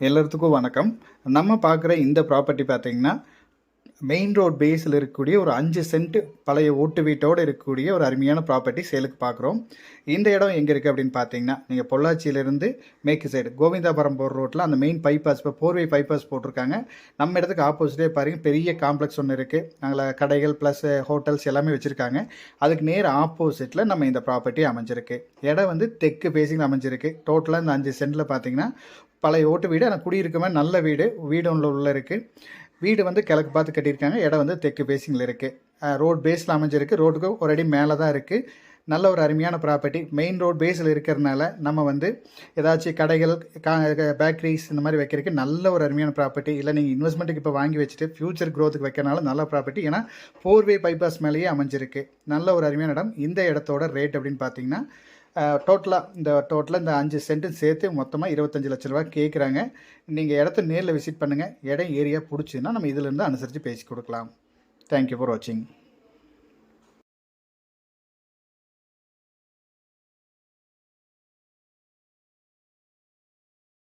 எல்லாத்துக்கும் வணக்கம். நம்ம பார்க்குற இந்த ப்ராப்பர்ட்டி பார்த்தீங்கன்னா, மெயின் ரோட் பேஸில் இருக்கக்கூடிய ஒரு 5 சென்ட் பழைய ஓட்டு வீட்டோடு இருக்கக்கூடிய ஒரு அருமையான ப்ராப்பர்ட்டி சேலுக்கு பார்க்குறோம். இந்த இடம் எங்கே இருக்குது அப்படின்னு பார்த்தீங்கன்னா, நீங்கள் பொள்ளாச்சியிலேருந்து மேற்கு சைடு கோவிந்தாபுரம் போகிற ரோட்டில் அந்த மெயின் பைபாஸ் இப்போ 4-வே பைபாஸ் போட்டிருக்காங்க. நம்ம இடத்துக்கு ஆப்போசிட்டே பாருங்கள், பெரிய காம்ப்ளெக்ஸ் ஒன்று இருக்குது. அதில் கடைகள் ப்ளஸ் ஹோட்டல்ஸ் எல்லாமே வச்சுருக்காங்க. அதுக்கு நேர் ஆப்போசிட்டில் நம்ம இந்த ப்ராப்பர்ட்டி அமைஞ்சிருக்கு. இடம் வந்து தெற்கு பேசிங்கில் அமைஞ்சிருக்கு. டோட்டலாக இந்த 5 சென்ட்டில் பார்த்தீங்கன்னா பழைய ஓட்டு வீடு, ஆனால் குடியிருக்க மாதிரி நல்ல வீடு உள்ள இருக்குது. வீடு வந்து கிழக்கு பார்த்து கட்டியிருக்காங்க. இடம் வந்து தெற்கு பேசிங்கில் இருக்குது. ரோட் பேஸில் அமைஞ்சிருக்கு. ரோட்டுக்கு ஒரு அடி மேலே தான் இருக்குது. நல்ல ஒரு அருமையான ப்ராப்பர்ட்டி. மெயின் ரோட் பேஸில் இருக்கிறதுனால நம்ம வந்து ஏதாச்சும் கடைகள் பேக்கரிஸ் இந்த மாதிரி வைக்கிறதுக்கு நல்ல ஒரு அருமையான ப்ராப்பர்ட்டி. இல்லை நீங்கள் இன்வெஸ்ட்மெண்ட்டுக்கு இப்போ வாங்கி வச்சுட்டு ஃப்யூச்சர் க்ரோத்துக்கு வைக்கிறனால நல்ல ப்ராப்பர்ட்டி. ஏன்னா 4-வே பைபாஸ் மேலேயே அமைஞ்சிருக்கு. நல்ல ஒரு அருமையான இடம். இந்த இடத்தோட ரேட் அப்படின்னு பார்த்தீங்கன்னா டோட்டலாக இந்த 5 சென்ட்டும் சேர்த்து மொத்தமாக 25 லட்ச ரூபா கேட்குறாங்க. நீங்கள் இடத்த நேரில் விசிட் பண்ணுங்கள். இடம் ஏரியா பிடிச்சின்னா நம்ம இதிலேருந்து அனுசரித்து பேசி கொடுக்கலாம். தேங்க்யூ ஃபார் வாட்சிங்.